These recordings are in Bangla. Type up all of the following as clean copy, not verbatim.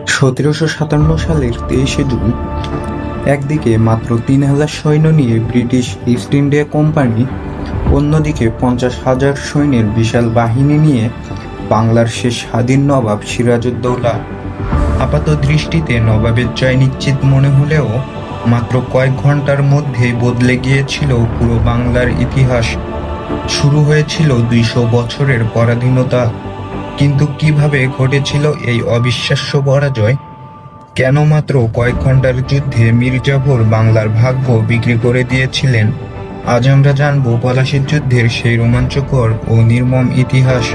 1757 সালের 23শে জুন একদিকে মাত্র 3000 সৈন্য নিয়ে ব্রিটিশ ইস্ট ইন্ডিয়া কোম্পানি, অন্যদিকে 50,000 সৈন্যের বিশাল বাহিনী নিয়ে বাংলার শেষ স্বাধীন নবাব সিরাজউদ্দৌলা। আপাত দৃষ্টিতে নবাবের জয় নিশ্চিত মনে হলেও মাত্র কয়েক ঘন্টার মধ্যেই বদলে গিয়েছিল পুরো বাংলার ইতিহাস। শুরু হয়েছিল 200 বছরের পরাধীনতা। কিন্তু কিভাবে ঘটেছিল এই অবিশ্বাস্য পরাজয়? কেন মাত্র কয়েক ঘন্টার যুদ্ধে মীর জাফর বাংলার ভাগ্য বিক্রি করে দিয়েছিলেন? আজ আমরা জানব পলাশীর যুদ্ধের সেই রোমাঞ্চকর ও নির্মম ইতিহাস।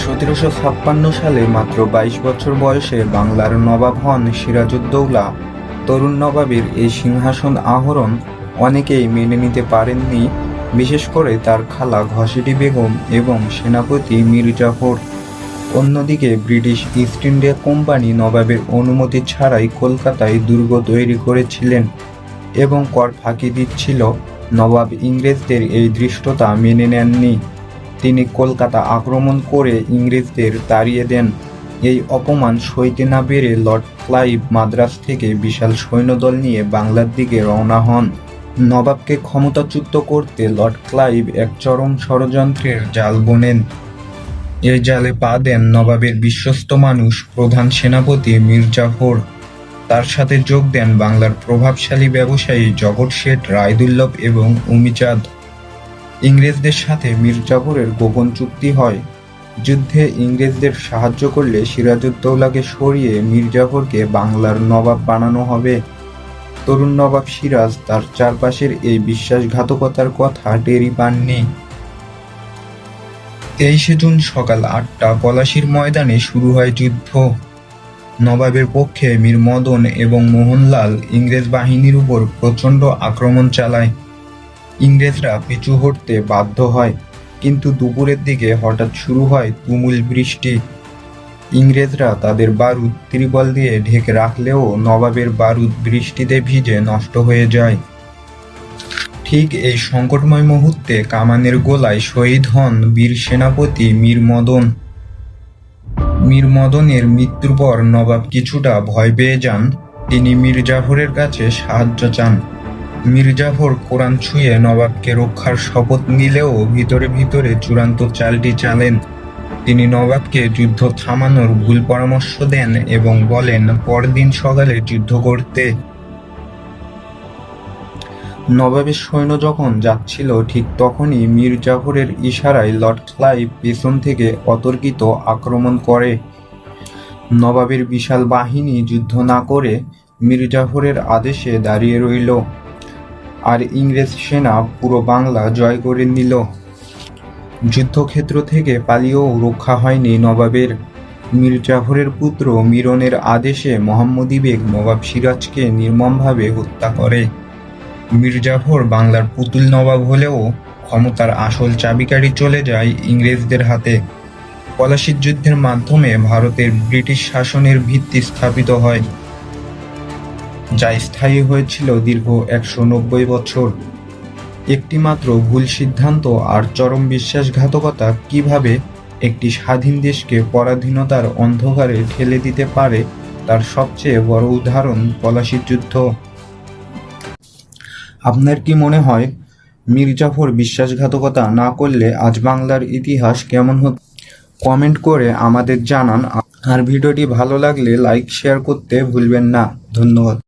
1756 সালে মাত্র 22 বছর বয়সে বাংলার নবাব হন সিরাজউদ্দৌলা। তরুণ নবাবের এই সিংহাসন আহরণ অনেকেই মেনে নিতে পারেননি, বিশেষ করে তার খালা ঘসেটি বেগম এবং সেনাপতি মীর জাফর। অন্যদিকে ব্রিটিশ ইস্ট ইন্ডিয়া কোম্পানি নবাবের অনুমতি ছাড়াই কলকাতায় দুর্গ তৈরি করেছিলেন এবং কর ফাঁকি দিচ্ছিল। নবাব ইংরেজদের এই ধৃষ্টতা মেনে নেননি। তিনি কলকাতা আক্রমণ করে ইংরেজদের তাড়িয়ে দেন। এই অপমান সইতে না পেরে লর্ড ক্লাইভ মাদ্রাজ থেকে বিশাল সৈন্যদল নিয়ে বাংলার দিকে রওনা হন। নবাবকে ক্ষমতাচ্যুত করতে লর্ড ক্লাইভ এক চরম ষড়যন্ত্রের জাল বোনেন। এই জালে পা দেন নবাবের বিশ্বস্ত মানুষ, প্রধান সেনাপতি মীর জাফর। তার সাথে যোগ দেন বাংলার প্রভাবশালী ব্যবসায়ী জগৎ শেঠ রায়দুল্লভ এবং উমিচাঁদ। ইংরেজদের সাথে মীর জাফরের গোপন চুক্তি হয়। যুদ্ধে ইংরেজদের সাহায্য করলে সিরাজউদ্দৌলাকে সরিয়ে মীর জাফরকে বাংলার নবাব বানানো হবে। তরুণ নবাব সিরাজ তার চারপাশের এই বিশ্বাসঘাতকতার কথা টেরই পাননি। 23শে জুন সকাল 8টা পলাশীর ময়দানে শুরু হয় যুদ্ধ। নবাবের পক্ষে মীর মদন এবং মোহনলাল ইংরেজ বাহিনীর উপর প্রচণ্ড আক্রমণ চালায়। ইংরেজরা পিছু হটতে বাধ্য হয়, কিন্তু দুপুরের দিকে হঠাৎ শুরু হয় তুমুল বৃষ্টি। ইংরেজরা তাদের বারুদ ত্রিপল দিয়ে ঢেকে রাখলেও নবাবের বারুদ বৃষ্টিতে ভিজে নষ্ট হয়ে যায়। ঠিক এই সংকটময় মুহূর্তে কামানের গোলায় শহীদ হন বীর সেনাপতি মীর মদন। মীর মদনের মৃত্যুর পর নবাব কিছুটা ভয় পেয়ে যান। তিনি মীর জাফরের কাছে সাহায্য চান। মীর জাফর কোরআন ছুঁয়ে নবাবকে রক্ষার শপথ নিলেও ভিতরে ভিতরে চূড়ান্ত চালটি চালেন। তিনি নবাবকে যুদ্ধ থামানোর ভুল পরামর্শ দেন এবং বলেন পরদিন সকালে যুদ্ধ করতে। নবাবের সৈন্য যখন যাচ্ছিল ঠিক তখনই মীর জাফরের ইশারায় লর্ড ক্লাইভ পেছন থেকে অতর্কিত আক্রমণ করে। নবাবের বিশাল বাহিনী যুদ্ধ না করে মীর জাফরের আদেশে দাঁড়িয়ে রইল, আর ইংরেজ সেনা পুরো বাংলা জয় করে নিল। যুদ্ধক্ষেত্র থেকে পালিয়েও রক্ষা হয়নি নবাবের। মীর জাফরের পুত্র মিরনের আদেশে মোহাম্মদী বেগ নবাব সিরাজকে নির্মমভাবে হত্যা করে। মীর জাফর বাংলার পুতুল নবাব হলেও ক্ষমতার আসল চাবিকাঠি চলে যায় ইংরেজদের হাতে। পলাশীর যুদ্ধের মাধ্যমে ভারতের ব্রিটিশ শাসনের ভিত্তি স্থাপিত হয়, যা স্থায়ী হয়েছিল দীর্ঘ 190 বছর। একটি মাত্র ভুল সিদ্ধান্ত আর চরম বিশ্বাসঘাতকতা কিভাবে একটি স্বাধীন দেশকে পরাধীনতার অন্ধকারে ঠেলে দিতে পারে, তার সবচেয়ে বড় উদাহরণ পলাশীর যুদ্ধ। আপনার কি মনে হয় মীর জাফর বিশ্বাসঘাতকতা না করলে আজ বাংলার ইতিহাস কেমন হতো? কমেন্ট করে আমাদের জানান। আর ভিডিওটি ভালো লাগলে লাইক শেয়ার করতে ভুলবেন না। ধন্যবাদ।